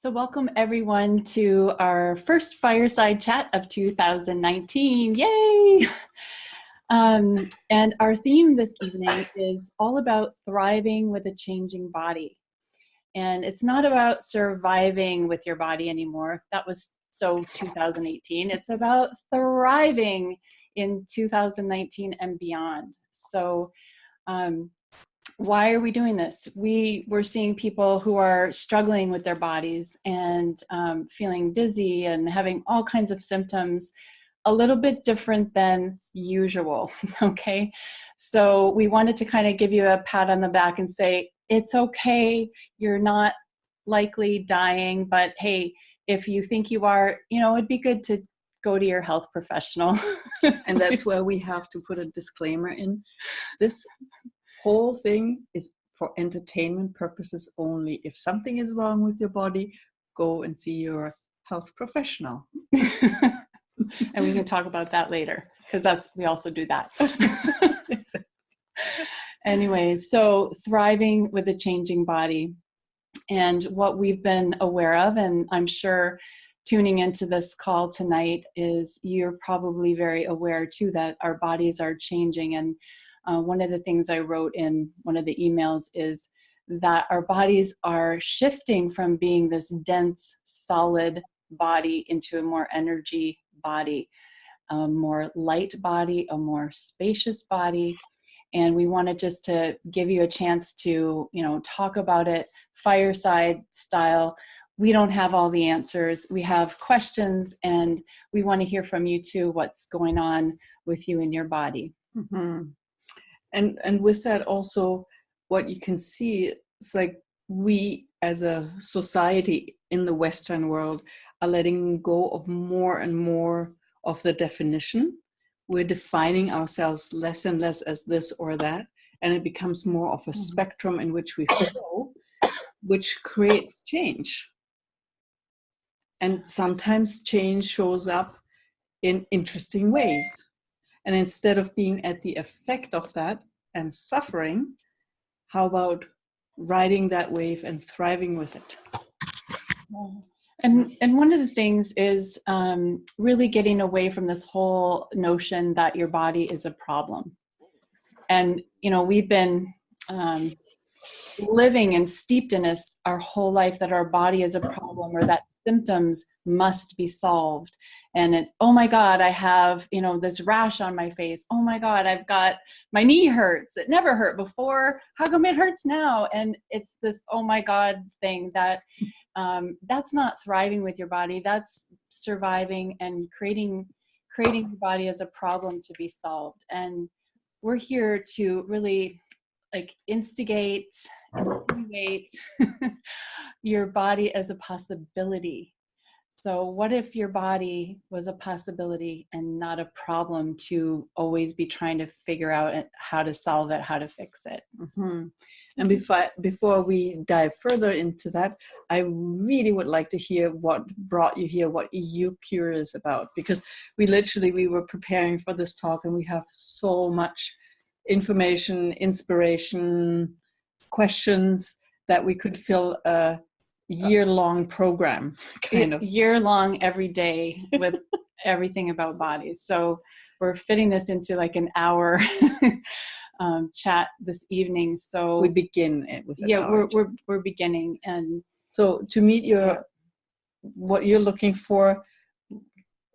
So welcome everyone to our first Fireside chat of 2019. Yay! And our theme this evening is all about thriving with a changing body. And it's not about surviving with your body anymore. That was so 2018. It's about thriving in 2019 and beyond. So why are we doing this? We're seeing people who are struggling with their bodies and feeling dizzy and having all kinds of symptoms, a little bit different than usual, okay? So we wanted to kind of give you a pat on the back and say, it's okay, you're not likely dying, but hey, if you think you are, it'd be good to go to your health professional. And that's where we have to put a disclaimer in. This whole thing is for entertainment purposes only. If something is wrong with your body, go and see your health professional. And we can talk about that later, because we also do that. Anyway, so thriving with a changing body. And what we've been aware of, and I'm sure tuning into this call tonight, is you're probably very aware too that our bodies are changing. And one of the things I wrote in one of the emails is that our bodies are shifting from being this dense, solid body into a more energy body, a more light body, a more spacious body. And we wanted just to give you a chance to, talk about it fireside style. We don't have all the answers. We have questions, and we want to hear from you too, what's going on with you in your body. Mm-hmm. And with that also, what you can see, it's like we as a society in the Western world are letting go of more and more of the definition. We're defining ourselves less and less as this or that, and it becomes more of a spectrum in which we flow, which creates change. And sometimes change shows up in interesting ways. And instead of being at the effect of that and suffering, how about riding that wave and thriving with it? And one of the things is really getting away from this whole notion that your body is a problem. And, we've been living and steeped in this our whole life, that our body is a problem, or that symptoms must be solved. And it's, oh my God, I have, this rash on my face. Oh my God, I've got, my knee hurts. It never hurt before. How come it hurts now? And it's this, oh my God thing that that's not thriving with your body. That's surviving and creating your body as a problem to be solved. And we're here to really instigaate your body as a possibility. So what if your body was a possibility and not a problem to always be trying to figure out how to solve it, how to fix it? Mm-hmm. And before we dive further into that, I really would like to hear what brought you here, what you're curious about, because we were preparing for this talk and we have so much information, inspiration, questions that we could fill a year-long program, kind of. Year-long, every day, with everything about bodies. So we're fitting this into an hour chat this evening. So we begin it with we're beginning. And so to meet what you're looking for,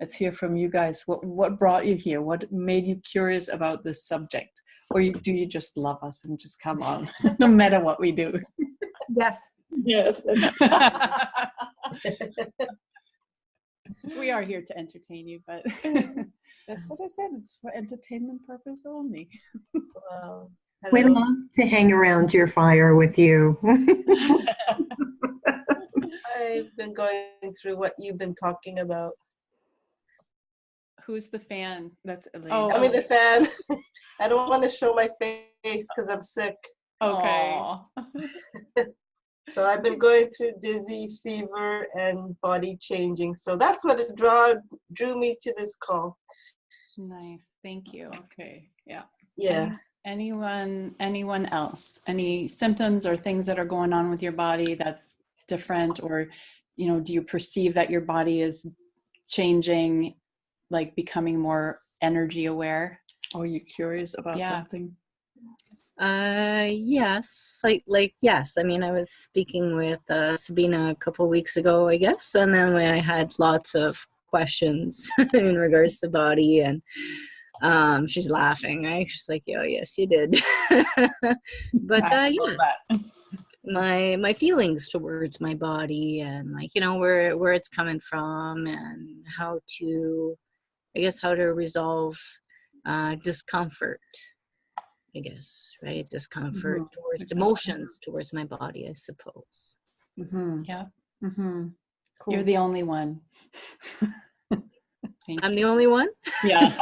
let's hear from you guys. What brought you here? What made you curious about this subject? Or do you just love us and just come on, no matter what we do? Yes. Yes. We are here to entertain you, but that's what I said. It's for entertainment purpose only. Wow. We love to hang around your fire with you. I've been going through what you've been talking about. Who's the fan? That's Elaine. Oh, I'm in the fan. I don't want to show my face because I'm sick. Okay. So I've been going through dizzy, fever, and body changing. So that's what drew me to this call. Nice. Thank you. Okay. Yeah. Yeah. Anyone else? Any symptoms or things that are going on with your body that's different, or do you perceive that your body is changing, like becoming more energy aware? Or are you curious about something? Yes, yes. I mean, I was speaking with Sabina a couple weeks ago, I guess, and then I had lots of questions in regards to body, and she's laughing, right? She's like, "Oh, yes, you did." But yes, my feelings towards my body, and like where it's coming from, and how to resolve discomfort. I guess, right? Discomfort towards emotions towards my body, I suppose. Yeah. Cool. You're the only one. I'm the only one? Yeah.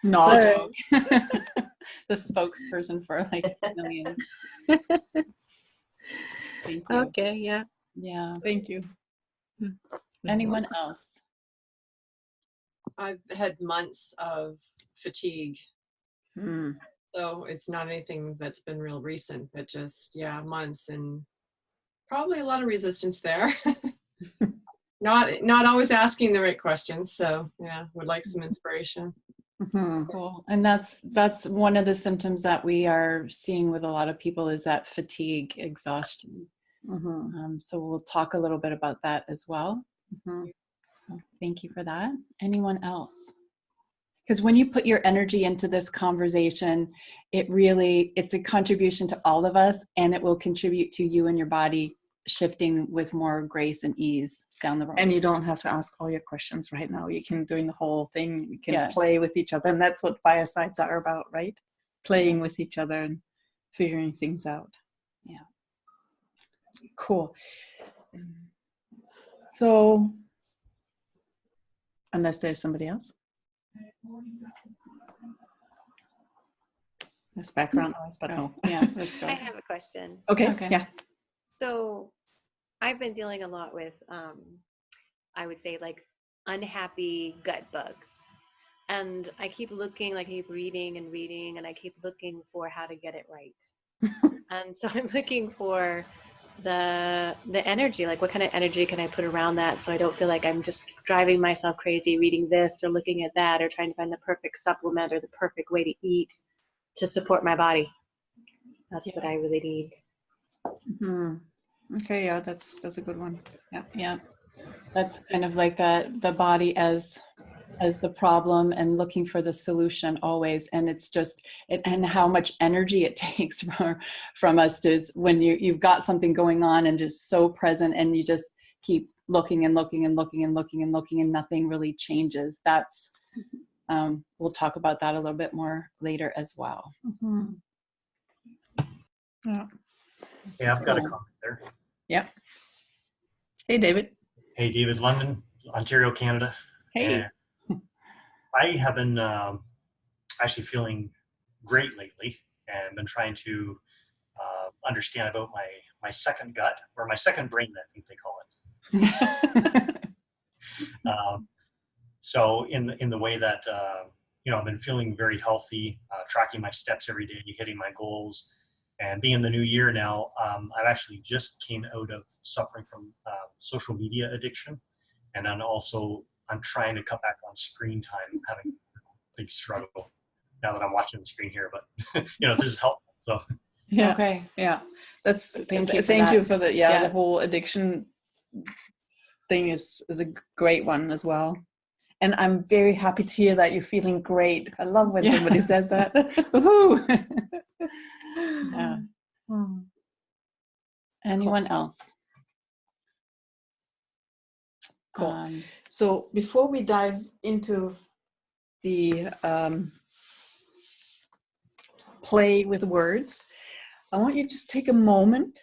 Not the spokesperson for like millions. Thank you. Okay, yeah. Yeah. Thank you. Anyone else? I've had months of fatigue. So it's not anything that's been real recent, but just, months, and probably a lot of resistance there. Not always asking the right questions. So would like some inspiration. Cool. And that's one of the symptoms that we are seeing with a lot of people is that fatigue, exhaustion. So we'll talk a little bit about that as well. So thank you for that. Anyone else? Because when you put your energy into this conversation, it's a contribution to all of us, and it will contribute to you and your body shifting with more grace and ease down the road. And you don't have to ask all your questions right now. You can, during the whole thing, you can play with each other. And that's what firesides are about, right? Playing with each other and figuring things out. Yeah. Cool. So, unless there's somebody else. There's background noise, but no. Yeah, let's go. I have a question. Okay. Yeah. So I've been dealing a lot with, I would say, like unhappy gut bugs. And I keep looking, I keep reading, and I keep looking for how to get it right. And so I'm looking for the energy, like what kind of energy can I put around that so I don't feel like I'm just driving myself crazy reading this or looking at that or trying to find the perfect supplement or the perfect way to eat to support my body. That's what I really need. Okay, yeah, that's a good one. Yeah. That's kind of like the body as the problem and looking for the solution always. And it's just and how much energy it takes from us to when you've got something going on and just so present and you just keep looking and looking and looking and looking and looking and nothing really changes. That's we'll talk about that a little bit more later as well. Yeah, I've got a comment there. Yeah. Hey, David. Hey, David, London, Ontario, Canada. Hey. And I have been actually feeling great lately and been trying to understand about my second gut, or my second brain, I think they call it. So in the way that, I've been feeling very healthy, tracking my steps every day, hitting my goals. And being the new year now, I've actually just came out of suffering from social media addiction. And then also I'm trying to cut back on screen time. I'm having a big struggle now that I'm watching the screen here, but this is helpful. So yeah. Okay. Yeah. That's thank you for the the whole addiction thing is a great one as well. And I'm very happy to hear that you're feeling great. I love when somebody says that. Woohoo! Yeah. Anyone else? Cool. So before we dive into the play with words, I want you to just take a moment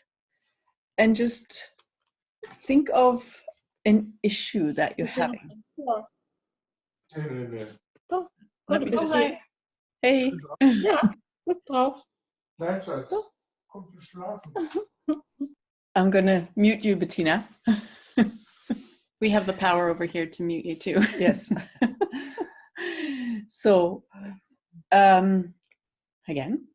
and just think of an issue that you're having. Let me just see. Hey. I'm gonna mute you, Bettina. We have the power over here to mute you too. Yes. So, again,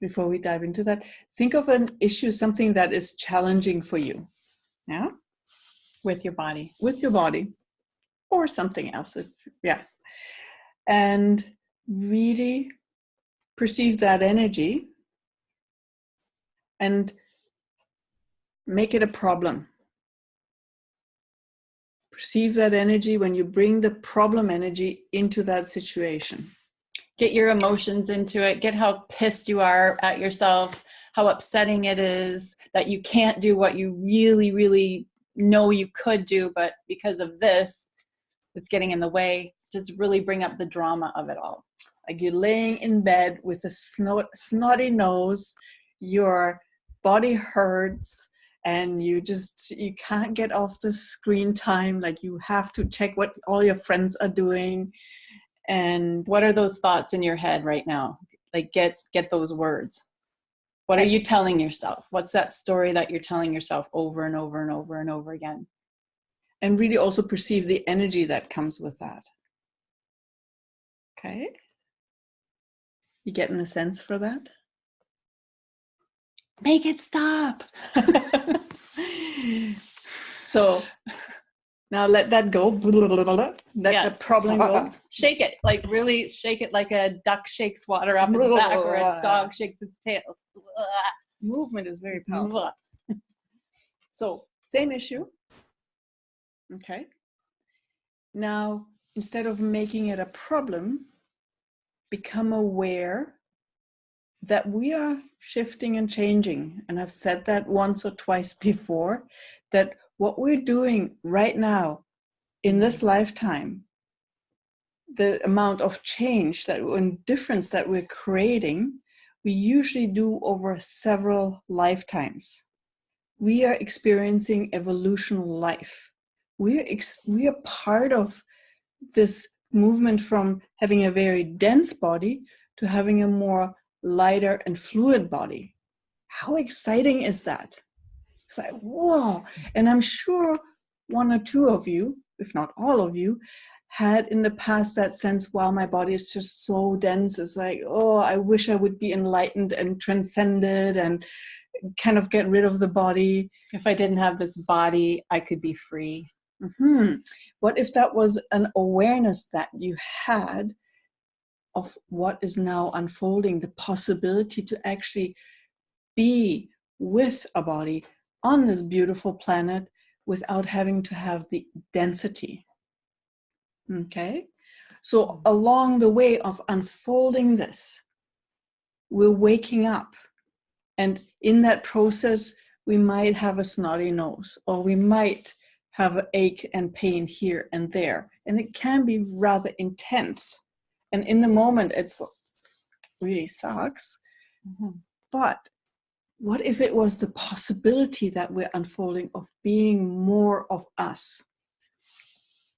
before we dive into that, think of an issue, something that is challenging for you. Yeah. with your body. With your body or something else. Yeah. And really perceive that energy and make it a problem. Perceive that energy when you bring the problem energy into that situation. Get your emotions into it. Get how pissed you are at yourself, how upsetting it is that you can't do what you really, really know you could do, but because of this, it's getting in the way. Just really bring up the drama of it all. Like you're laying in bed with a snotty nose, your body hurts, and you can't get off the screen time. Like you have to check what all your friends are doing. And what are those thoughts in your head right now? Like get those words. What are you telling yourself? What's that story that you're telling yourself over and over and over and over again? And really also perceive the energy that comes with that. Okay? You getting a sense for that? Make it stop. So now let that go. Let the problem go. Shake it. Like really shake it like a duck shakes water up its back or a dog shakes its tail. Movement is very powerful. So same issue. Okay. Now, instead of making it a problem, become aware that we are shifting and changing. And I've said that once or twice before, that what we're doing right now in this lifetime, the amount of change and difference that we're creating, we usually do over several lifetimes. We are experiencing evolutional life. We are part of this movement from having a very dense body to having a more lighter and fluid body. How exciting is that? It's like, whoa. And I'm sure one or two of you, if not all of you, had in the past that sense, wow, my body is just so dense. It's like, oh, I wish I would be enlightened and transcended and kind of get rid of the body. If I didn't have this body, I could be free. Mm-hmm. What if that was an awareness that you had of what is now unfolding, the possibility to actually be with a body on this beautiful planet without having to have the density? Okay, so along the way of unfolding this, we're waking up, and in that process we might have a snotty nose, or we might have an ache and pain here and there, and it can be rather intense, and in the moment it's really sucks. Mm-hmm. But what if it was the possibility that we're unfolding of being more of us?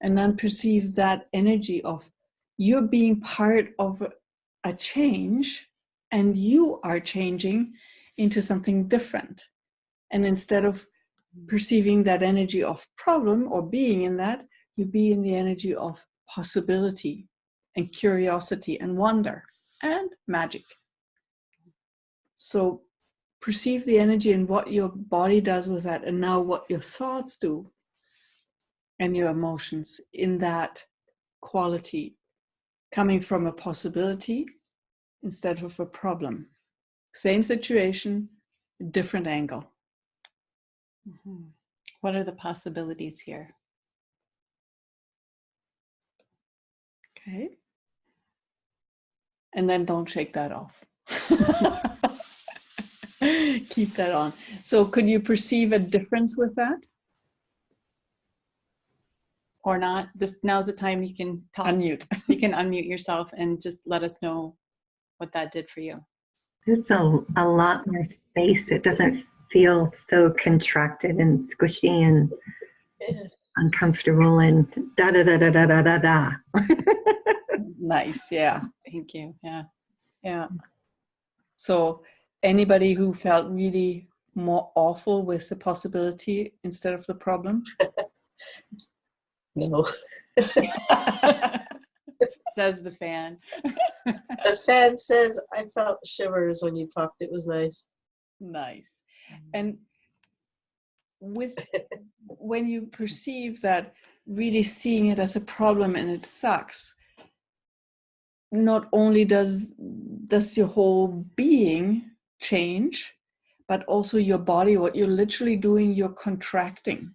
And then perceive that energy of you're being part of a change, and you are changing into something different. And instead of perceiving that energy of problem or being in that, you be in the energy of possibility and curiosity and wonder and magic. So perceive the energy and what your body does with that, and now what your thoughts do and your emotions in that quality, coming from a possibility instead of a problem. Same situation, different angle. Mm-hmm. What are the possibilities here? Okay. And then don't shake that off. Keep that on. So could you perceive a difference with that? Or not? Now's the time you can talk. Unmute. You can unmute yourself and just let us know what that did for you. It's a lot more space. It doesn't feel so contracted and squishy and uncomfortable and da da da da da da da da. Nice, yeah. Thank you. Yeah. Yeah. So anybody who felt really more awful with the possibility instead of the problem? No. Says the fan. The fan says, I felt shivers when you talked. It was nice. Nice. And when you perceive that, really seeing it as a problem and it sucks, not only does your whole being change, but also your body, what you're literally doing, you're contracting.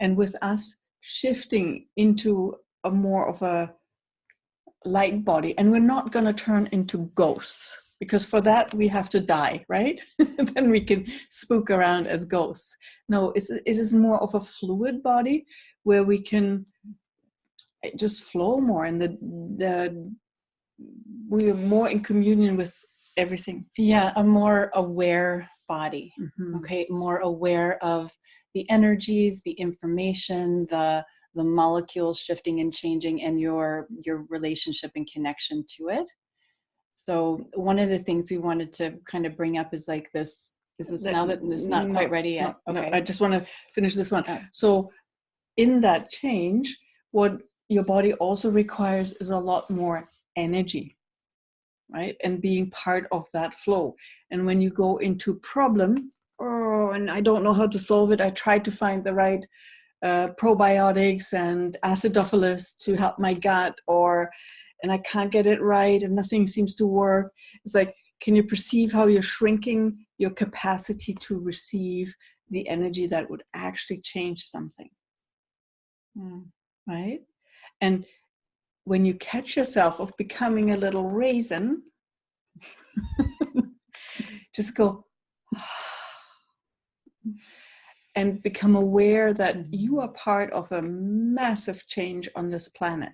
And with us shifting into a more of a light body, and we're not going to turn into ghosts, because for that we have to die, right? Then we can spook around as ghosts. No, it is more of a fluid body where we can just flow more, and we're more in communion with everything. Yeah, a more aware body. Mm-hmm. Okay, more aware of the energies, the information, the molecules shifting and changing, and your relationship and connection to it. So one of the things we wanted to kind of bring up is like this. Is this now that it's not quite ready yet? No, okay. I just want to finish this one. So in that change, what your body also requires is a lot more energy, right? And being part of that flow. And when you go into problem, and I don't know how to solve it, I try to find the right probiotics and acidophilus to help my gut, and I can't get it right and nothing seems to work. It's like, can you perceive how you're shrinking your capacity to receive the energy that would actually change something? Right? And when you catch yourself of becoming a little raisin, just go and become aware that you are part of a massive change on this planet.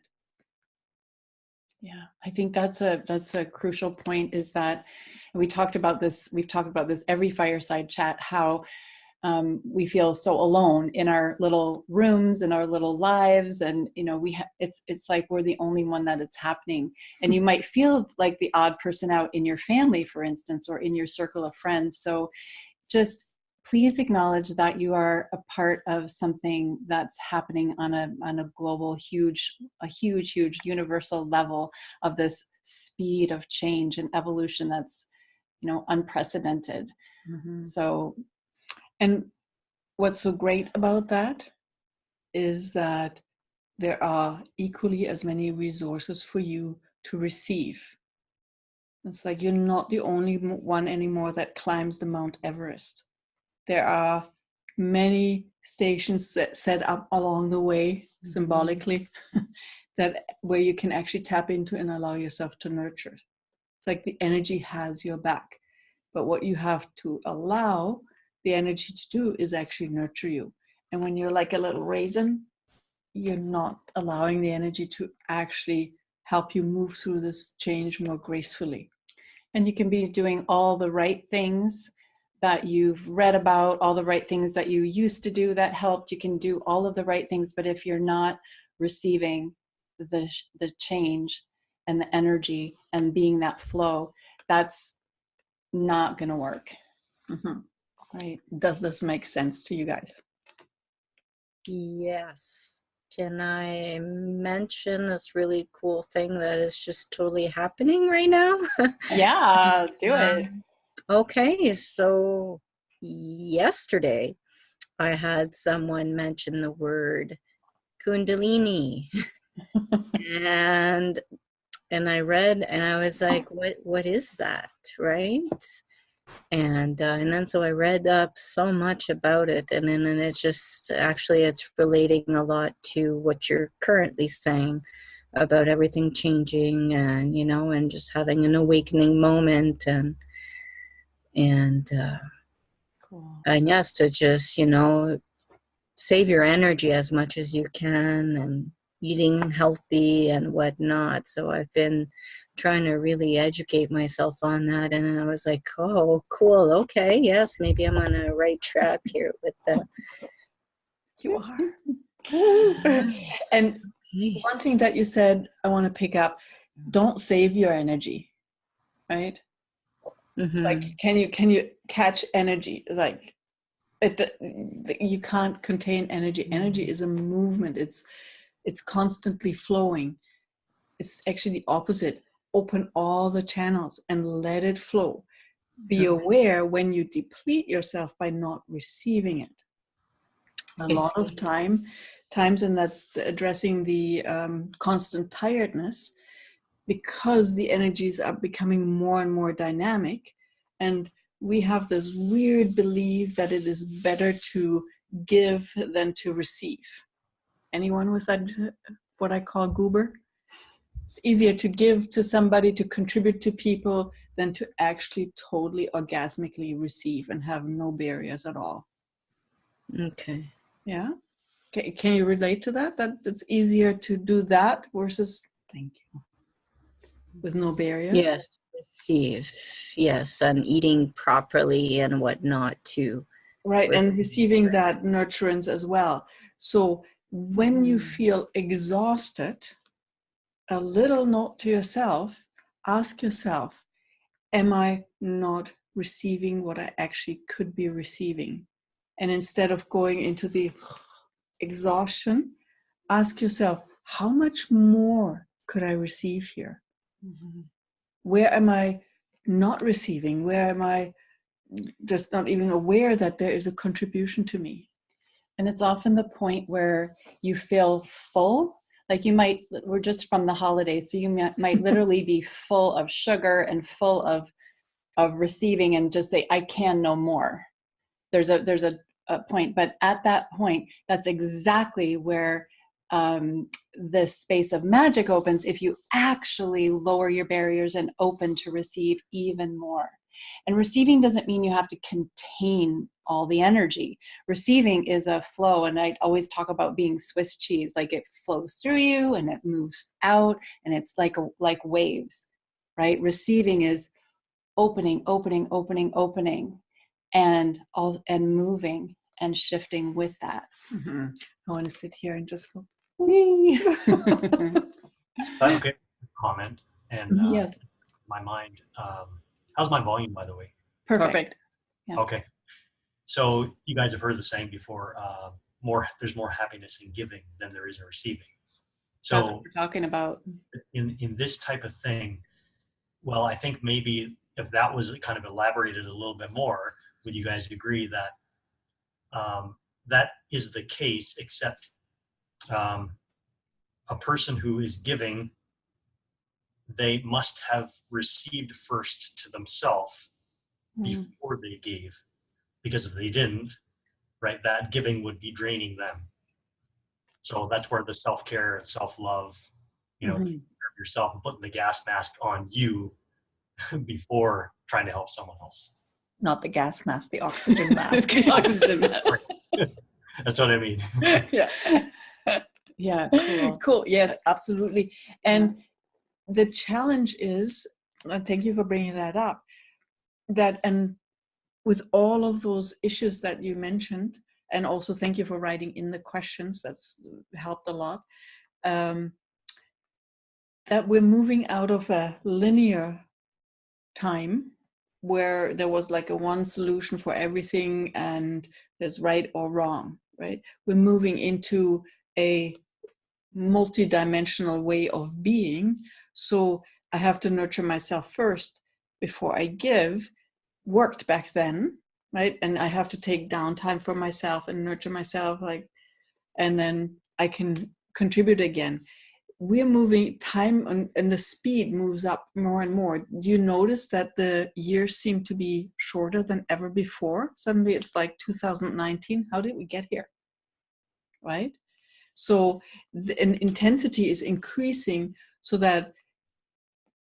Yeah, I think that's a crucial point, is that, and we've talked about this every fireside chat, how we feel so alone in our little rooms, in our little lives, and it's like we're the only one that it's happening. And you might feel like the odd person out in your family, for instance, or in your circle of friends. So just please acknowledge that you are a part of something that's happening on a global, huge universal level of this speed of change and evolution that's, unprecedented. Mm-hmm. So, and what's so great about that is that there are equally as many resources for you to receive. It's like you're not the only one anymore that climbs the Mount Everest. There are many stations set up along the way, symbolically, that where you can actually tap into and allow yourself to nurture. It's like the energy has your back. But what you have to allow the energy to do is actually nurture you. And when you're like a little raisin, you're not allowing the energy to actually help you move through this change more gracefully. And you can be doing all the right things that you've read about, all the right things that you used to do that helped. You can do all of the right things, but if you're not receiving the change and the energy and being that flow, that's not going to work. Mm-hmm. Right? Does this make sense to you guys? Yes. Can I mention this really cool thing that is just totally happening right now? Yeah, do it. Okay, so yesterday I had someone mention the word Kundalini. and I read and I was like, what is that, right? And then so I read up so much about it, and then it's just actually it's relating a lot to what you're currently saying about everything changing, and and just having an awakening moment, and Cool. and yes, to just save your energy as much as you can, and eating healthy and whatnot. So I've been trying to really educate myself on that, and I was like, oh, cool, okay, yes, maybe I'm on a right track here with that. You are. And one thing that you said I want to pick up, don't save your energy, right? Mm-hmm. Like, can you catch energy? Like, you can't contain energy. Energy is a movement. It's constantly flowing. It's actually the opposite. Open all the channels and let it flow. Be aware when you deplete yourself by not receiving it. a lot of times, and that's addressing the constant tiredness, because the energies are becoming more and more dynamic, and we have this weird belief that it is better to give than to receive. Anyone with that, what I call goober? It's easier to give to somebody, to contribute to people, than to actually totally orgasmically receive and have no barriers at all. Okay. Yeah. Can you relate to that? That it's easier to do that versus, thank you, with no barriers? Yes, receive. Yes, and eating properly and whatnot too. Right, and receiving that nurturance as well. So when you feel exhausted, a little note to yourself, ask yourself, am I not receiving what I actually could be receiving? And instead of going into the exhaustion, ask yourself, how much more could I receive here? Mm-hmm. Where am I not receiving? Where am I just not even aware that there is a contribution to me? And it's often the point where you feel full, like you might, we're just from the holidays, so you might literally be full of sugar and full of receiving and just say, I can no more. There's a point, but at that point, that's exactly where the space of magic opens, if you actually lower your barriers and open to receive even more. And receiving doesn't mean you have to contain all the energy. Receiving is a flow, and I always talk about being Swiss cheese, like it flows through you and it moves out, and it's like waves, right? Receiving is opening, and moving and shifting with that. Mm-hmm. I want to sit here and just go. Okay. Comment and yes. My mind. How's my volume, by the way? Perfect. Yeah. Okay. So you guys have heard the saying before, there's more happiness in giving than there is in receiving. So that's what we're talking about. In this type of thing, well, I think maybe if that was kind of elaborated a little bit more, would you guys agree that that is the case, except a person who is giving, they must have received first to themselves before they gave, because if they didn't, right, that giving would be draining them. So that's where the self-care and self-love, taking care of yourself and putting the gas mask on you before trying to help someone else. Not the gas mask, the oxygen mask. Oxygen mask. That's what I mean. Yeah. Yeah, cool. Yes, absolutely. And the challenge is, and thank you for bringing that up, that, and with all of those issues that you mentioned, and also thank you for writing in the questions, that's helped a lot, that we're moving out of a linear time where there was like a one solution for everything and there's right or wrong, right? We're moving into a multi-dimensional way of being. So I have to nurture myself first before I give. Worked back then, right? And I have to take downtime for myself and nurture myself, and then I can contribute again. We're moving time, and the speed moves up more and more. Do you notice that the years seem to be shorter than ever before? Suddenly it's like 2019. How did we get here? Right? So the intensity is increasing, so that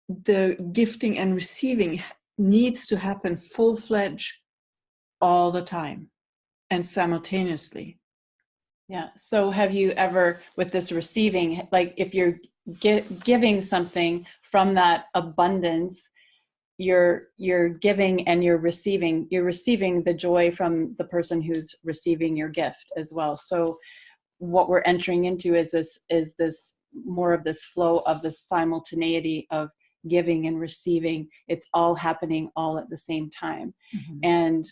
the gifting and receiving needs to happen full-fledged all the time and simultaneously. Yeah. So have you ever, with this receiving, like if you're giving something from that abundance, you're giving and you're receiving the joy from the person who's receiving your gift as well. So what we're entering into is this more of this flow of the simultaneity of giving and receiving. It's all happening all at the same time. And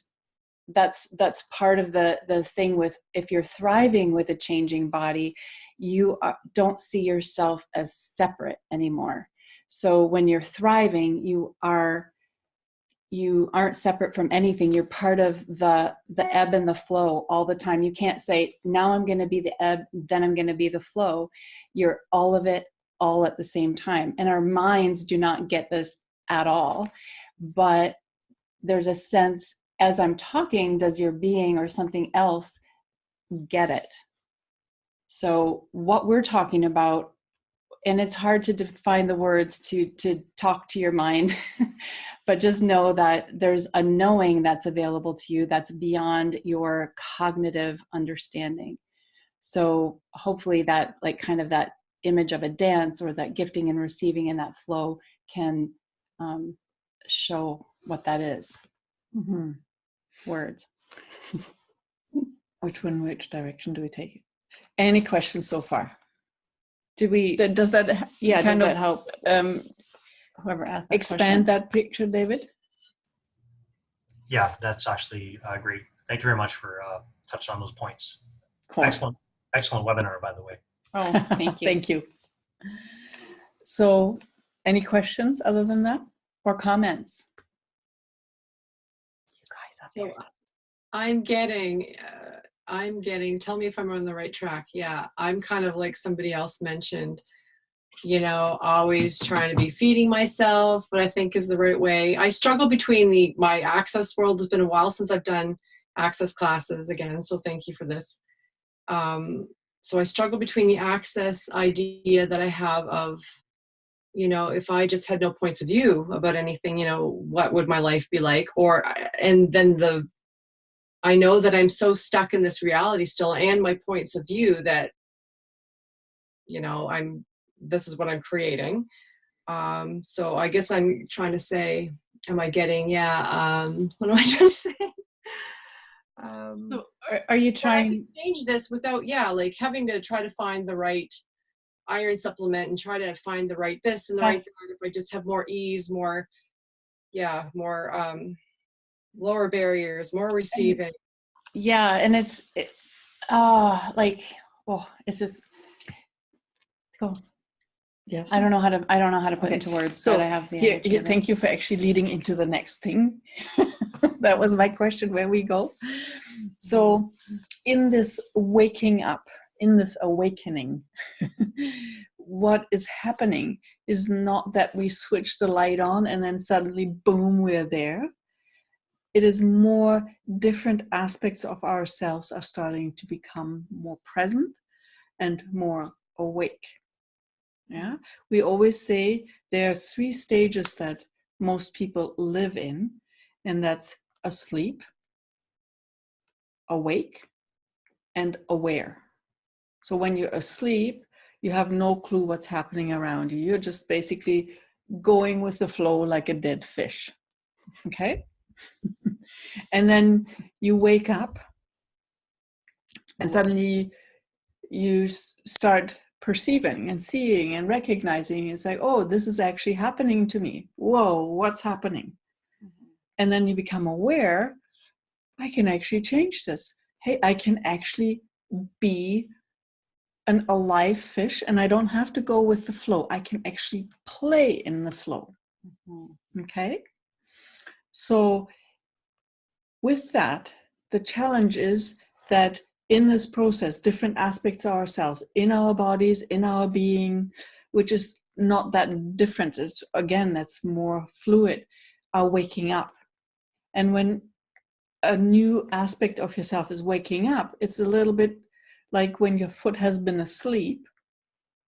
that's part of the thing with, if you're thriving with a changing body, you don't see yourself as separate anymore. So when you're thriving, you aren't separate from anything. You're part of the ebb and the flow all the time. You can't say, now I'm going to be the ebb, then I'm going to be the flow. You're all of it, all at the same time. And our minds do not get this at all. But there's a sense, as I'm talking, does your being or something else get it? So what we're talking about, and it's hard to define the words to talk to your mind, but just know that there's a knowing that's available to you that's beyond your cognitive understanding. So hopefully that, like, kind of that image of a dance, or that gifting and receiving in that flow, can show what that is. Mm-hmm. Words. Which direction do we take it? Any questions so far? Did we? Does that? Yeah. Kind does of that help? Whoever asked that expand question. that picture, David? Yeah, that's actually great. Thank you very much for touching on those points. Cool. Excellent webinar, by the way. Oh, thank you. Thank you. So, any questions other than that? Or comments? You guys So I'm getting, tell me if I'm on the right track. Yeah, I'm kind of like somebody else mentioned, always trying to be feeding myself, what I think is the right way. I struggle between my access world. It's been a while since I've done access classes again, so thank you for this. So I struggle between the access idea that I have of, if I just had no points of view about anything, what would my life be like? And then I know that I'm so stuck in this reality still, and my points of view that, this is what I'm creating. So I guess I'm trying to say, am I getting, what am I trying to say? So are you trying to change this without, like having to try to find the right iron supplement and try to find the right this and the right that, if I just have more ease, more lower barriers, more receiving. Yeah, and it's just go. Yes. I don't know how to put into words. So but I have the here, thank you for actually leading into the next thing. That was my question, where we go. So in this waking up, in this awakening, what is happening is not that we switch the light on and then suddenly, boom, we're there. It is more different aspects of ourselves are starting to become more present and more awake. Yeah, we always say there are 3 stages that most people live in, and that's asleep, awake, and aware. So when you're asleep, you have no clue what's happening around you. You're just basically going with the flow like a dead fish. Okay? And then you wake up and suddenly you start perceiving and seeing and recognizing. It's like, oh, this is actually happening to me. Whoa, what's happening? Mm-hmm. And then you become aware, I can actually change this. Hey, I can actually be an alive fish, and I don't have to go with the flow. I can actually play in the flow. Mm-hmm. Okay? So with that, the challenge is that in this process, different aspects of ourselves, in our bodies, in our being, which is not that different, it's, again, that's more fluid, are waking up. And when a new aspect of yourself is waking up, it's a little bit like when your foot has been asleep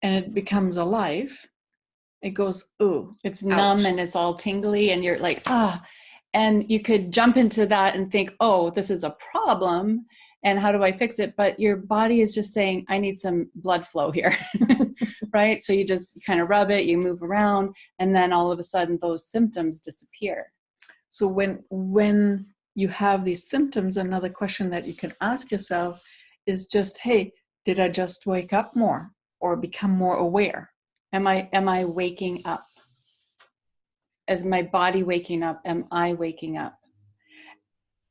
and it becomes alive, it goes, ooh. It's numb and it's all tingly and you're like, and you could jump into that and think, oh, this is a problem and how do I fix it? But your body is just saying, I need some blood flow here, right? So you just kind of rub it, you move around, and then all of a sudden those symptoms disappear. So when you have these symptoms, another question that you can ask yourself is just, hey, did I just wake up more or become more aware? Am I waking up? Is my body waking up? Am I waking up?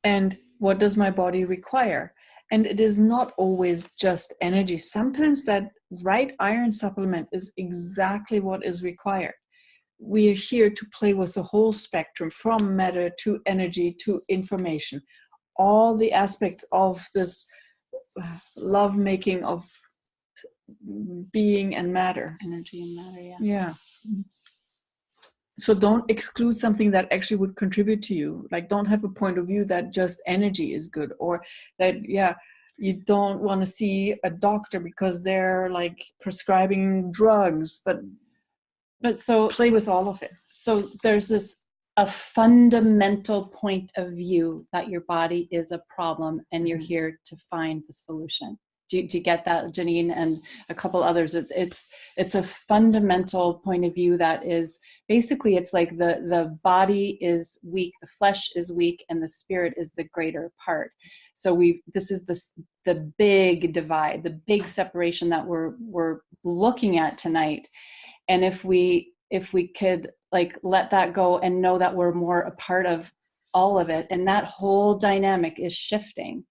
And what does my body require? And it is not always just energy. Sometimes that right iron supplement is exactly what is required. we are here to play with the whole spectrum, from matter to energy to information, all the aspects of this love making of being and matter. Energy and matter, yeah. Yeah. So don't exclude something that actually would contribute to you. Like, don't have a point of view that just energy is good, or that, you don't want to see a doctor because they're like prescribing drugs, but so play with all of it. So there's a fundamental point of view that your body is a problem and you're here to find the solution. Do you get that, Janine, and a couple others? It's a fundamental point of view that is basically, it's like the body is weak, the flesh is weak, and the spirit is the greater part. So this is the big divide, the big separation that we're looking at tonight. And if we could like let that go and know that we're more a part of all of it, and that whole dynamic is shifting.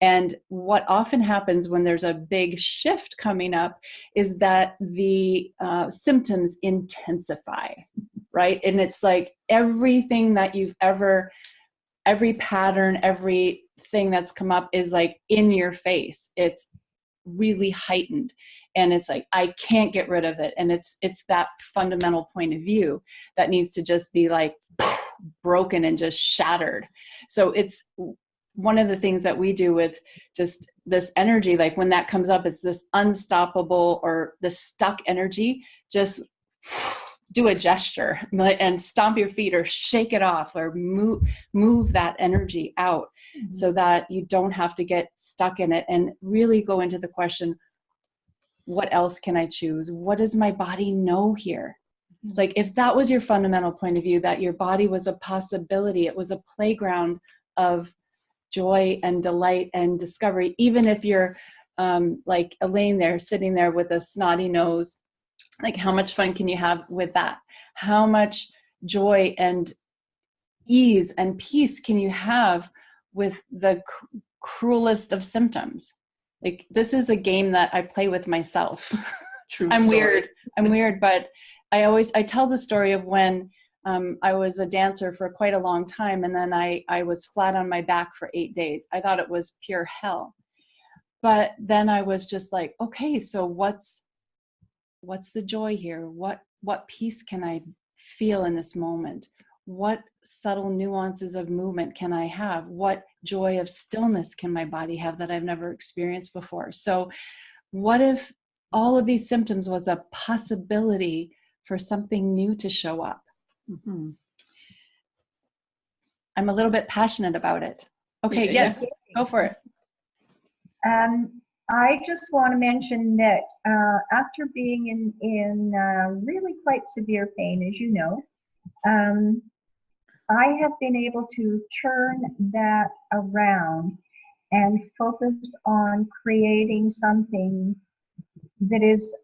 And what often happens when there's a big shift coming up is that the symptoms intensify, right? And it's like everything that every pattern, everything that's come up is like in your face. It's really heightened. And it's like, I can't get rid of it. And it's that fundamental point of view that needs to just be like broken and just shattered. So it's one of the things that we do with just this energy, like when that comes up, it's this unstoppable or the stuck energy, just do a gesture and stomp your feet or shake it off or move that energy out, so that you don't have to get stuck in it, and really go into the question, what else can I choose? What does my body know here? Like if that was your fundamental point of view, that your body was a possibility, it was a playground of joy and delight and discovery, even if you're like Elaine there, sitting there with a snotty nose, like how much fun can you have with that? How much joy and ease and peace can you have with the cruelest of symptoms? Like this is a game that I play with myself. True. I'm weird, but I tell the story of when I was a dancer for quite a long time, and then I was flat on my back for 8 days. I thought it was pure hell. But then I was just like, okay, so what's the joy here? What peace can I feel in this moment? What subtle nuances of movement can I have? What joy of stillness can my body have that I've never experienced before? So what if all of these symptoms was a possibility for something new to show up? Mm-hmm. I'm a little bit passionate about it. Okay, yes, go for it. I just want to mention that after being in really quite severe pain, as you know, I have been able to turn that around and focus on creating something that is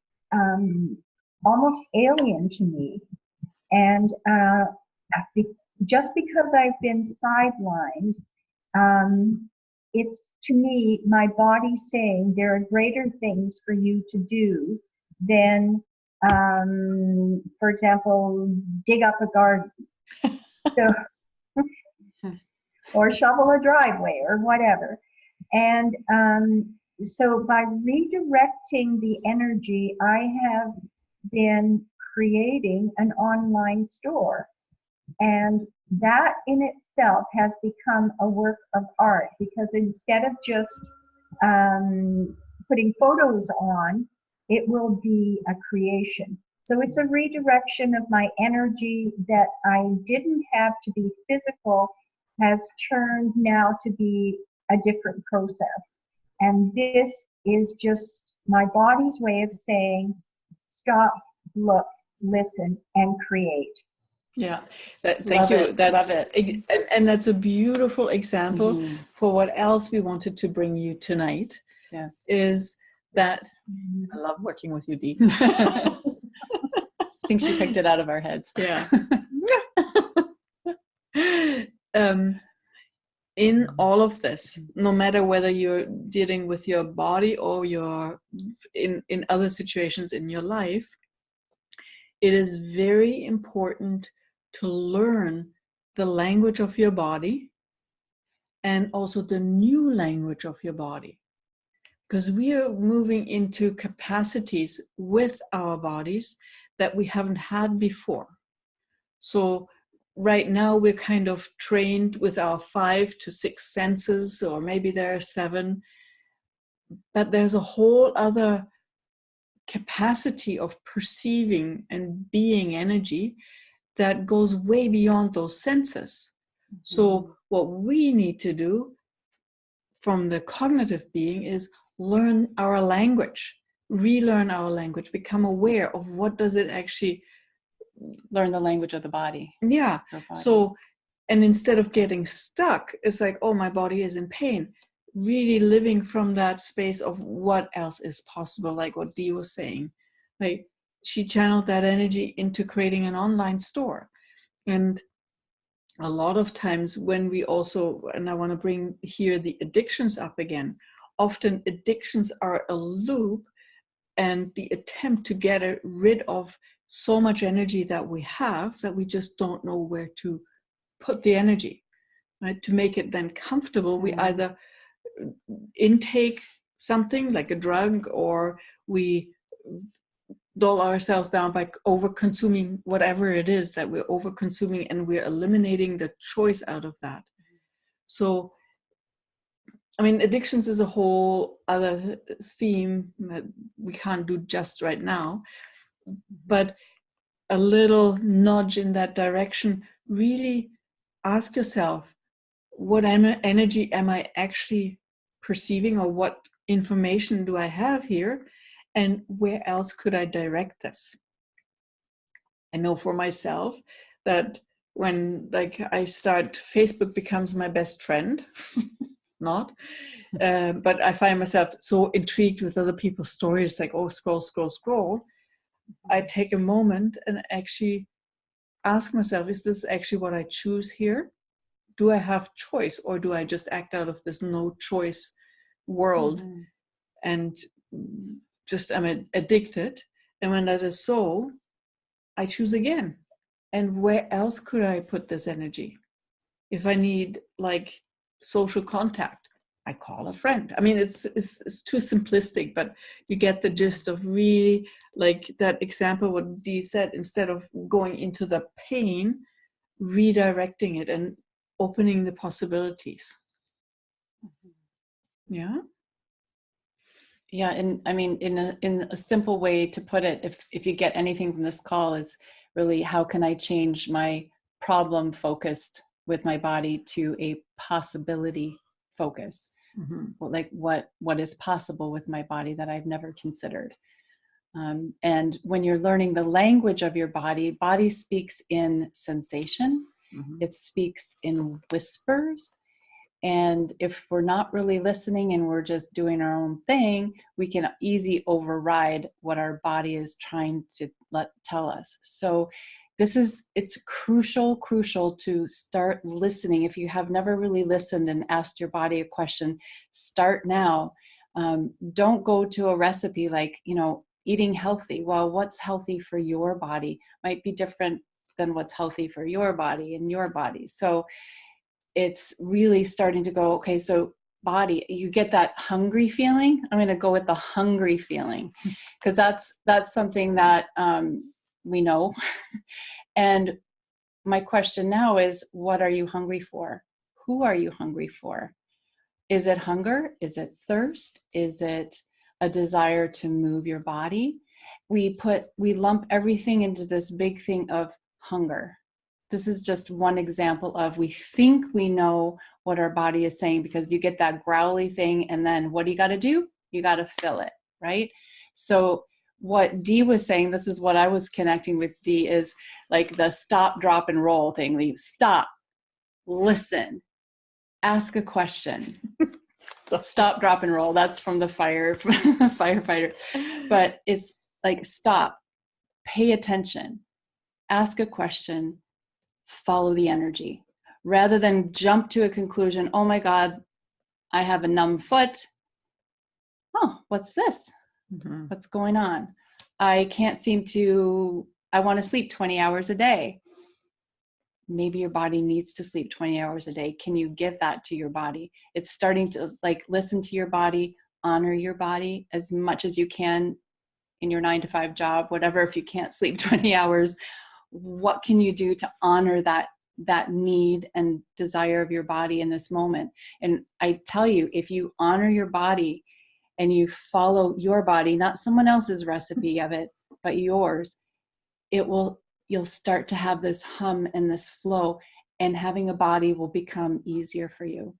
almost alien to me. And just because I've been sidelined, it's, to me, my body saying there are greater things for you to do than, for example, dig up a garden. Or shovel a driveway or whatever. And so by redirecting the energy, I have been creating an online store. And that in itself has become a work of art, because instead of just putting photos on, it will be a creation. So it's a redirection of my energy that I didn't have to be physical, has turned now to be a different process. And this is just my body's way of saying, stop, look, listen, and create. Yeah, thank you. Love it. And that's a beautiful example for what else we wanted to bring you tonight. Yes, is that I love working with you, Dee. I think she picked it out of our heads. Yeah. In all of this, no matter whether you're dealing with your body or you're in other situations in your life, it is very important to learn the language of your body and also the new language of your body. Because we are moving into capacities with our bodies that we haven't had before. So right now we're kind of trained with our 5 to 6 senses, or maybe there are 7, but there's a whole other capacity of perceiving and being energy that goes way beyond those senses. Mm-hmm. So what we need to do from the cognitive being is learn our language, relearn our language, become aware of what does it actually, learn the language of the body. Yeah. So, and instead of getting stuck, it's like, oh, my body is in pain. Really living from that space of what else is possible, like what Dee was saying. Like, she channeled that energy into creating an online store. And a lot of times when we also, and I want to bring here the addictions up again, often addictions are a loop and the attempt to get rid of so much energy that we have that we just don't know where to put the energy, right? To make it then comfortable, we either intake something like a drug, or we dull ourselves down by over-consuming whatever it is that we're over-consuming, and we're eliminating the choice out of that. So, I mean, addictions is a whole other theme that we can't do just right now, but a little nudge in that direction. Really ask yourself, what energy am I actually perceiving, or what information do I have here, and where else could I direct this? I know for myself that when, like, I start, Facebook becomes my best friend, but I find myself so intrigued with other people's stories, like, oh, scroll. I take a moment and actually ask myself, is this actually what I choose here? Do I have choice, or do I just act out of this no choice world and just I'm addicted? And when that is so, I choose again. And where else could I put this energy? If I need, like, social contact, I call a friend. I mean, it's too simplistic, but you get the gist of really, like that example what Dee said, instead of going into the pain, redirecting it and opening the possibilities. Yeah. And I mean, in a simple way to put it, if you get anything from this call, is really, how can I change my problem focused with my body to a possibility focus? Like what is possible with my body that I've never considered? And when you're learning the language of your body speaks in sensation. It speaks in whispers. And if we're not really listening and we're just doing our own thing, we can easily override what our body is trying to tell us. So it's crucial to start listening. If you have never really listened and asked your body a question, start now. Don't go to a recipe like, eating healthy. Well, what's healthy for your body might be different than what's healthy for your body and your body. So it's really starting to go, okay, so body, you get that hungry feeling. I'm going to go with the hungry feeling, because that's something that we know. And my question now is, what are you hungry for? Who are you hungry for? Is it hunger? Is it thirst? Is it a desire to move your body? We lump everything into this big thing of hunger. This is just one example of, we think we know what our body is saying, because you get that growly thing, and then what do you got to do? You got to fill it, right? So what Dee was saying, this is what I was connecting with Dee, is like the stop, drop, and roll thing. You stop, listen, ask a question. Stop, drop, and roll. That's from the firefighter. But it's like, stop, pay attention, ask a question, follow the energy, rather than jump to a conclusion. Oh my God, I have a numb foot. Oh, what's this? What's going on? I can't seem to I want to sleep 20 hours a day. Maybe your body needs to sleep 20 hours a day. Can you give that to your body? It's starting to like listen to your body, honor your body as much as you can in your 9-to-5 job, whatever. If you can't sleep 20 hours, what can you do to honor that need and desire of your body in this moment? And I tell you, if you honor your body and you follow your body, not someone else's recipe of it, but yours, you'll start to have this hum and this flow, and having a body will become easier for you.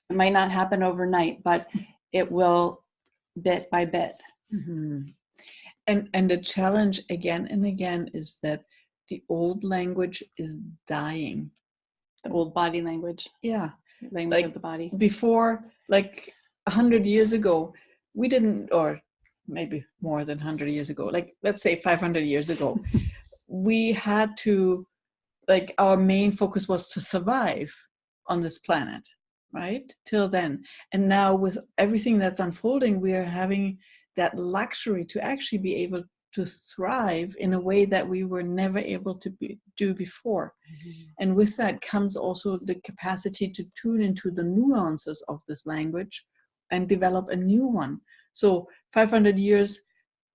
It might not happen overnight, but it will bit by bit. Mm-hmm. And the challenge again and again is that the old language is dying. The old body language. Yeah. Language like of the body. Before, like 100 years ago, we didn't, or maybe more than 100 years ago, like let's say 500 years ago, we had to, like our main focus was to survive on this planet, right? Till then. And now with everything that's unfolding, we are having that luxury to actually be able to thrive in a way that we were never able to do before. Mm-hmm. And with that comes also the capacity to tune into the nuances of this language and develop a new one. So 500 years,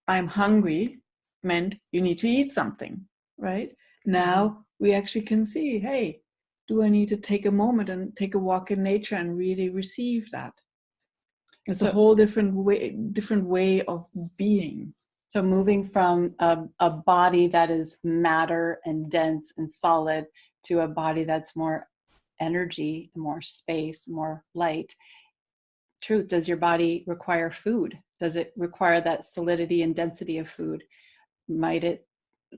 I'm hungry, meant you need to eat something, right? Now we actually can see, hey, do I need to take a moment and take a walk in nature and really receive that? It's a whole different way of being. So moving from a body that is matter and dense and solid to a body that's more energy, more space, more light. Truth, does your body require food? Does it require that solidity and density of food? Might it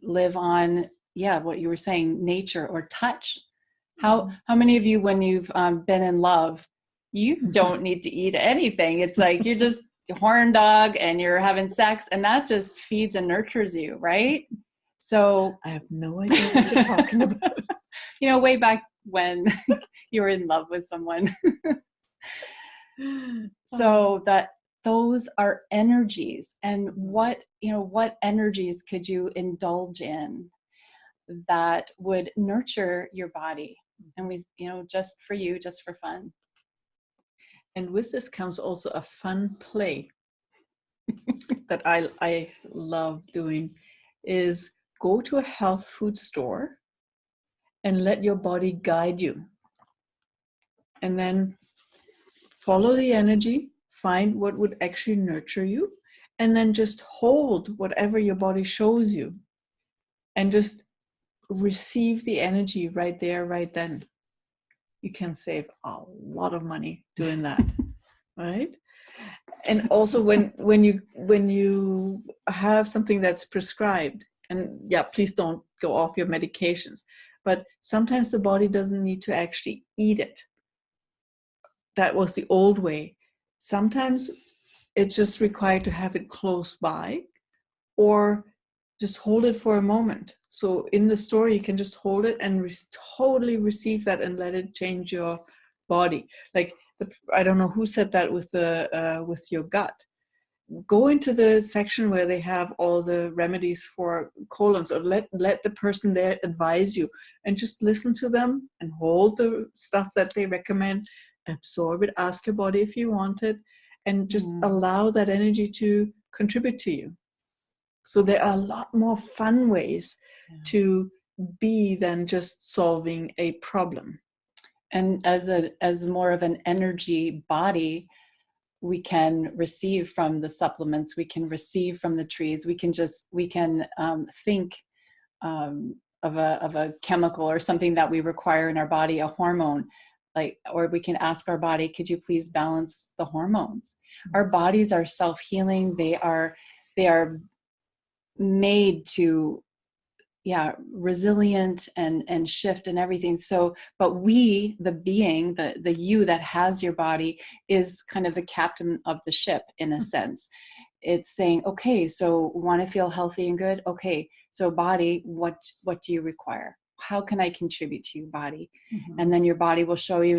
live on, what you were saying, nature or touch? How many of you, when you've been in love, you don't need to eat anything? It's like you're just horn dog and you're having sex, and that just feeds and nurtures you, right? So I have no idea what you're talking about. Way back when you were in love with someone. So that those are energies, and what energies could you indulge in that would nurture your body? And we, just for you, just for fun. And with this comes also a fun play that I love doing, is go to a health food store and let your body guide you. And then follow the energy, find what would actually nurture you, and then just hold whatever your body shows you and just receive the energy right there, right then. You can save a lot of money doing that, right? And also when you have something that's prescribed, and please don't go off your medications, but sometimes the body doesn't need to actually eat it. That was the old way. Sometimes it's just required to have it close by, or just hold it for a moment. So in the story, you can just hold it and totally receive that and let it change your body. Like I don't know who said that with your gut. Go into the section where they have all the remedies for colons, or let the person there advise you, and just listen to them and hold the stuff that they recommend, absorb it, ask your body if you want it, and just allow that energy to contribute to you. So there are a lot more fun ways to be than just solving a problem. And as more of an energy body, we can receive from the supplements, we can receive from the trees, we can think of a chemical or something that we require in our body, a hormone, or we can ask our body, could you please balance the hormones? Our bodies are self-healing. They are made to resilient and shift and everything. So, but we, the being, the you that has your body, is kind of the captain of the ship in a sense. It's saying, okay, so want to feel healthy and good? Okay, so body, what do you require? How can I contribute to your body? Mm-hmm. And then your body will show you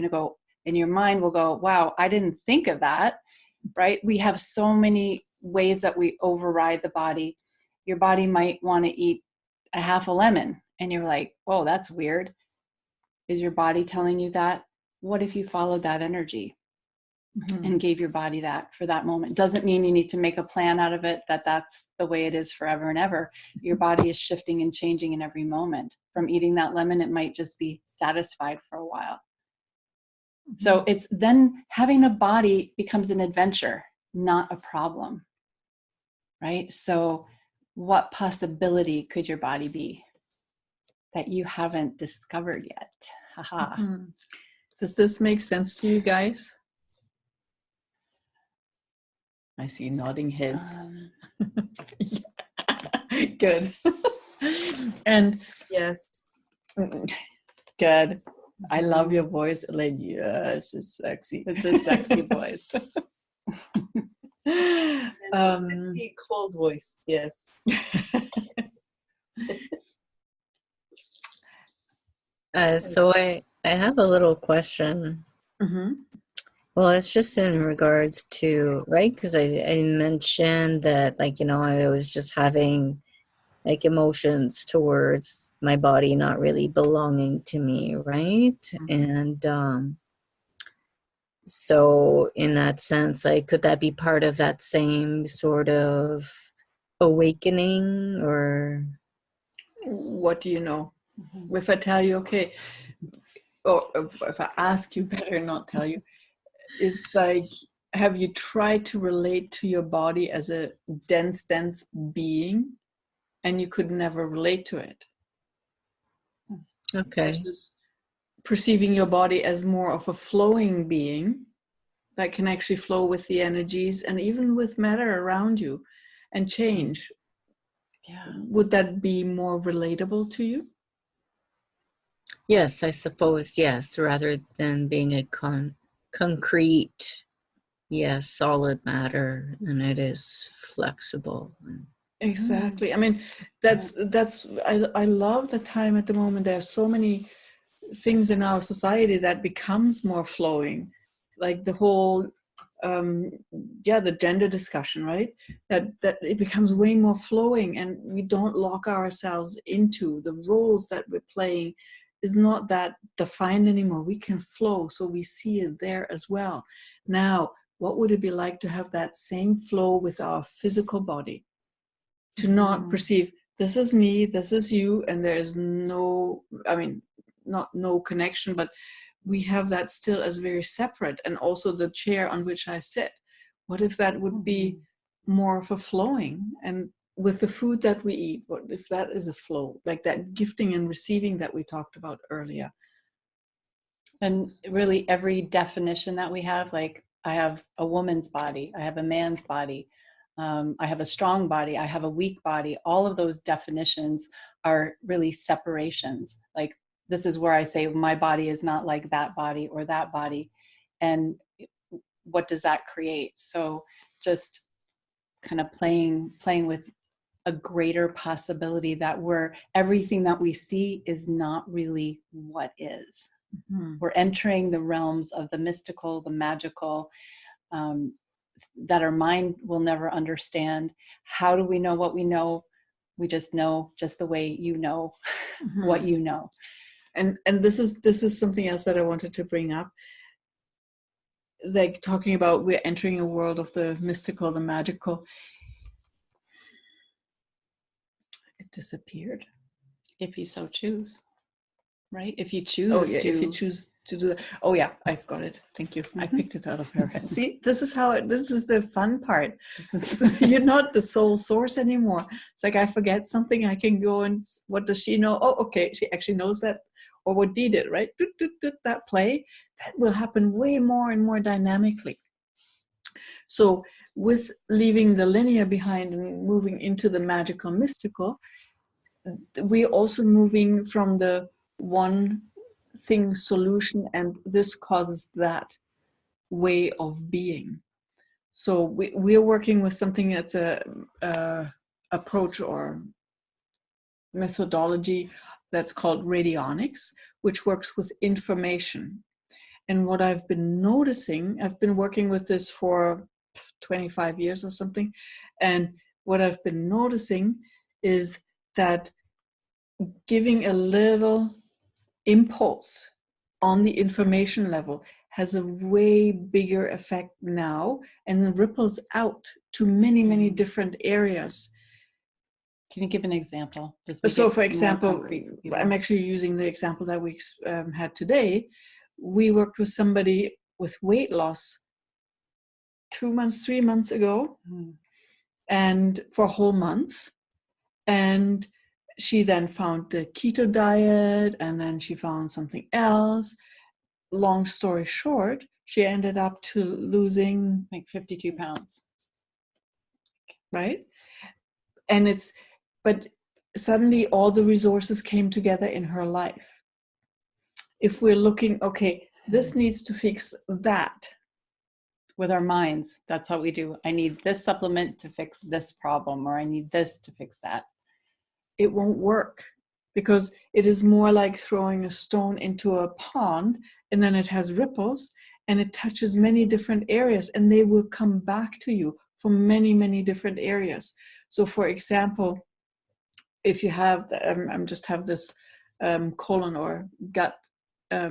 and your mind will go, wow, I didn't think of that, right? We have so many ways that we override the body. your body might want to eat a half a lemon. And you're like, whoa, that's weird. Is your body telling you that? What if you followed that energy and gave your body that for that moment? Doesn't mean you need to make a plan out of it, that's the way it is forever and ever. Your body is shifting and changing in every moment. From eating that lemon, it might just be satisfied for a while. So it's then having a body becomes an adventure, not a problem, right? So what possibility could your body be that you haven't discovered yet? Haha. Does this make sense to you guys? I see nodding heads. Good. And Yes. good. I love your voice. Like, yes, it's sexy. It's a sexy voice. Sexy, cold voice. Yes. So I have a little question. Well, it's just in regards to, right? Because I mentioned that, like, you know, I was just having like emotions towards my body not really belonging to me, right? And so in that sense, like, could that be part of that same sort of awakening? Or what do you know? If I tell you, okay, or if I ask you, better not tell you, is like, have you tried to relate to your body as a dense being, and you could never relate to it? Okay. Versus perceiving your body as more of a flowing being that can actually flow with the energies and even with matter around you and change. Yeah. Would that be more relatable to you? Yes, I suppose, yes, rather than being a concrete, yes, solid matter, and it is flexible. Exactly. I mean, that's I love the time at the moment. There are so many things in our society that becomes more flowing, like the whole the gender discussion, right? That it becomes way more flowing, and we don't lock ourselves into the roles that we're playing is not that defined anymore. We can flow, so we see it there as well. Now, what would it be like to have that same flow with our physical body? To not perceive, this is me, this is you, and there's no, I mean, not no connection, but we have that still as very separate. And also the chair on which I sit. What if that would be more of a flowing? And with the food that we eat, what if that is a flow, like that gifting and receiving that we talked about earlier? And really every definition that we have, like I have a woman's body, I have a man's body, I have a strong body, I have a weak body. All of those definitions are really separations. Like, this is where I say my body is not like that body or that body. And what does that create? So just kind of playing with a greater possibility that everything that we see is not really what is. We're entering the realms of the mystical, the magical, that our mind will never understand. How do we know what we know? We just know, just the way you know what you know. And this is something else that I wanted to bring up. Like, talking about we're entering a world of the mystical, the magical. It disappeared. If you so choose, right? If you choose if you choose to do that. Oh yeah, I've got it. Thank you. I picked it out of her head. See, this is the fun part. You're not the sole source anymore. It's like I forget something, I can go and, what does she know? Oh, okay, she actually knows that. Or what Dee did, right? That play, that will happen way more and more dynamically. So with leaving the linear behind and moving into the magical, mystical, we're also moving from the one thing solution and this causes that way of being. So we're working with something that's a approach or methodology that's called radionics, which works with information. And what I've been noticing, I've been working with this for 25 years or something, and what I've been noticing is that giving a little impulse on the information level has a way bigger effect now, and then ripples out to many, many different areas. Can you give an example? So for example, I'm actually using the example that we had today. We worked with somebody with weight loss 2 months, 3 months ago, and for a whole month. And she then found the keto diet, and then she found something else. Long story short, she ended up to losing like 52 pounds. Right? And but suddenly all the resources came together in her life. If we're looking, okay, this needs to fix that. With our minds, that's how we do. I need this supplement to fix this problem, or I need this to fix that. It won't work, because it is more like throwing a stone into a pond, and then it has ripples, and it touches many different areas, and they will come back to you from many, many different areas. So for example, if you have, I just have this colon or gut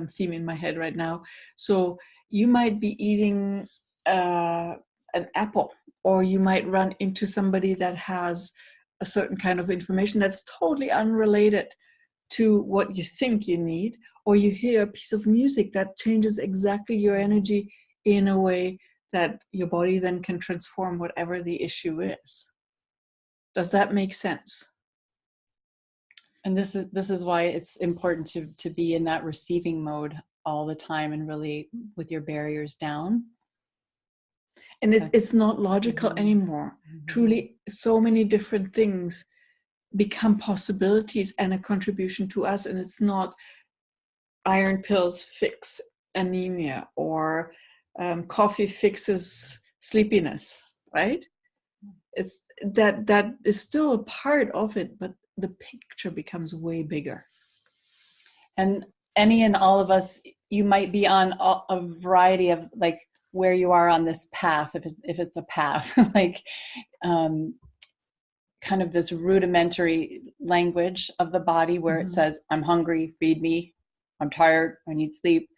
theme in my head right now. So you might be eating an apple, or you might run into somebody that has a certain kind of information that's totally unrelated to what you think you need, or you hear a piece of music that changes exactly your energy in a way that your body then can transform whatever the issue is. Does that make sense? And this is why it's important to be in that receiving mode all the time, and really with your barriers down. And it's not logical anymore. Truly, so many different things become possibilities and a contribution to us. And it's not iron pills fix anemia, or coffee fixes sleepiness, right? It's that is still a part of it, but the picture becomes way bigger. And any and all of us, you might be on a variety of, like, where you are on this path, if it's a path, like kind of this rudimentary language of the body where it says, I'm hungry, feed me, I'm tired, I need sleep,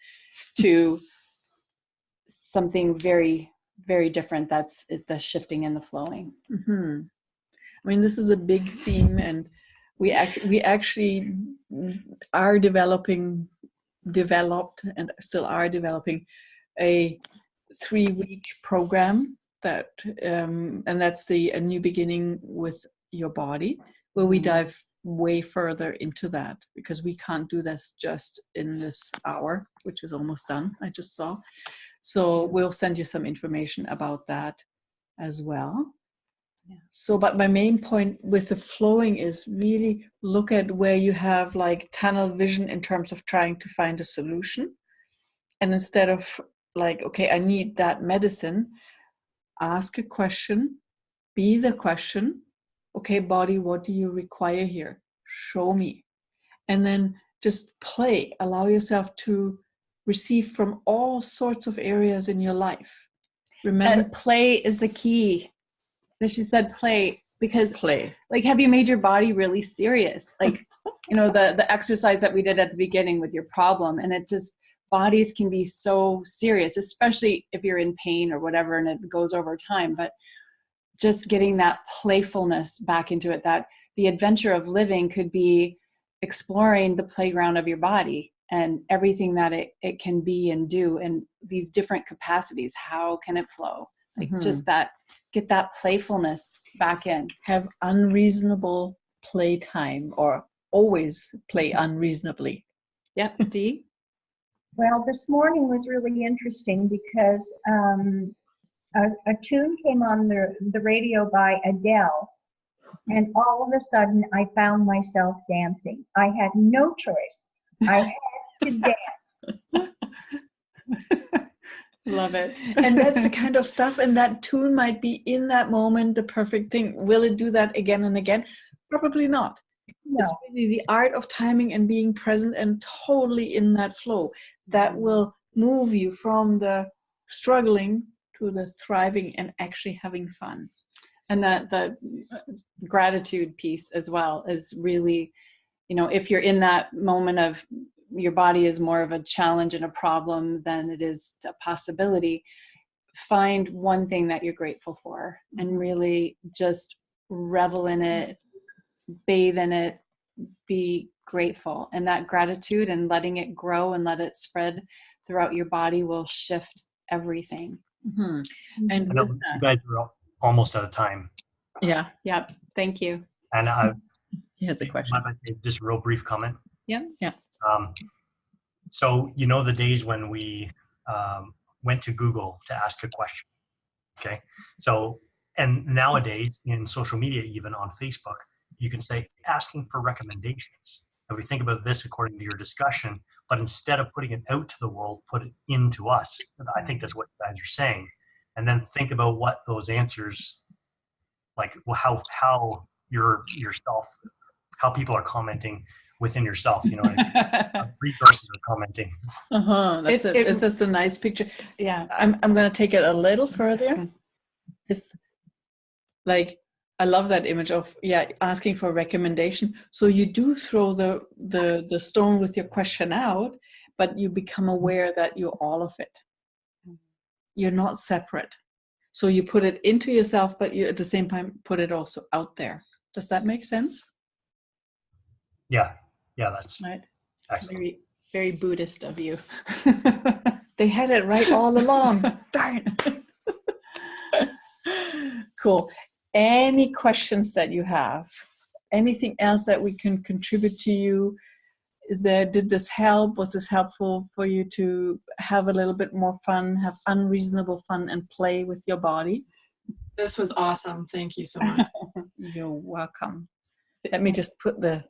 to something very, very different. That's the shifting and the flowing. I mean, this is a big theme, and we actually are developed and still are developing a 3-week program that and that's a new beginning with your body, where we dive way further into that, because we can't do this just in this hour, which is almost done, I just saw. So we'll send you some information about that as well. So, but my main point with the flowing is really look at where you have like tunnel vision in terms of trying to find a solution. And instead of like, okay, I need that medicine, ask a question, be the question. Okay, body, what do you require here? Show me. And then just play, allow yourself to receive from all sorts of areas in your life. Remember, and play is the key. She said play, because play. Like, have you made your body really serious? Like, you know, the exercise that we did at the beginning with your problem, and it's just, bodies can be so serious, especially if you're in pain or whatever, and it goes over time. But just getting that playfulness back into it, that the adventure of living could be exploring the playground of your body and everything that it can be and do, and these different capacities. How can it flow? Like just that, get that playfulness back in. Have unreasonable playtime, or always play unreasonably. Yep. Dee? Well, this morning was really interesting because a tune came on the radio by Adele, and all of a sudden I found myself dancing. I had no choice. I had to dance. Love it. And that's the kind of stuff, and that tune might be in that moment the perfect thing. Will it do that again and again? Probably not. No. It's really the art of timing and being present and totally in that flow that will move you from the struggling to the thriving and actually having fun. And the gratitude piece as well is really, if you're in that moment of your body is more of a challenge and a problem than it is a possibility, find one thing that you're grateful for and really just revel in it, bathe in it, be grateful. And that gratitude and letting it grow and let it spread throughout your body will shift everything. Mm-hmm. And I know you guys are almost out of time. Yeah. Yep. Thank you. And He has a question. Just a real brief comment. Yeah. Yeah. So, the days when we went to Google to ask a question. Okay. So, and nowadays in social media, even on Facebook, you can say asking for recommendations. And we think about this according to your discussion, but instead of putting it out to the world, put it into us. I think that's what you guys are saying. And then think about what those answers, like how yourself, how people are commenting within yourself, resources are commenting. That's a nice picture. Yeah. I'm going to take it a little further. It's like, I love that image of, asking for a recommendation. So you do throw the stone with your question out, but you become aware that you're all of it. You're not separate. So you put it into yourself, but you at the same time put it also out there. Does that make sense? Yeah, that's right. Excellent. Very, very Buddhist of you. They had it right all along. Darn. Cool. Any questions that you have? Anything else that we can contribute to you? Did this help? Was this helpful for you to have a little bit more fun, have unreasonable fun and play with your body? This was awesome. Thank you so much. You're welcome. Let me just put the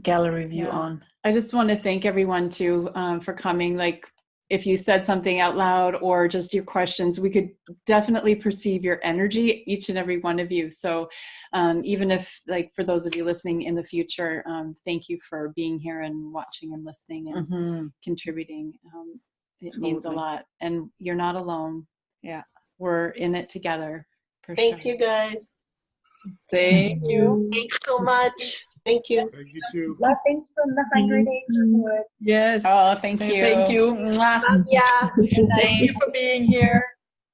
gallery view on. I just want to thank everyone too for coming. Like, if you said something out loud or just your questions, we could definitely perceive your energy, each and every one of you. So even if, like, for those of you listening in the future, thank you for being here and watching and listening and contributing. It means a lot. And you're not alone. Yeah. We're in it together. Thank you, guys. Thank you. Thanks so much. Thank you. Thank you too. Blessings from the 100 Acre Wood. Yes. Oh, thank you. Thank you. Mwah. Yeah. Thank you for being here.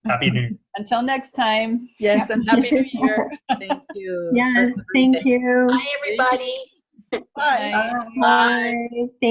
Happy New Year. Until next time. Yes, and Happy New Year. Thank you. Yes, thank you. Bye, everybody. Bye. Bye.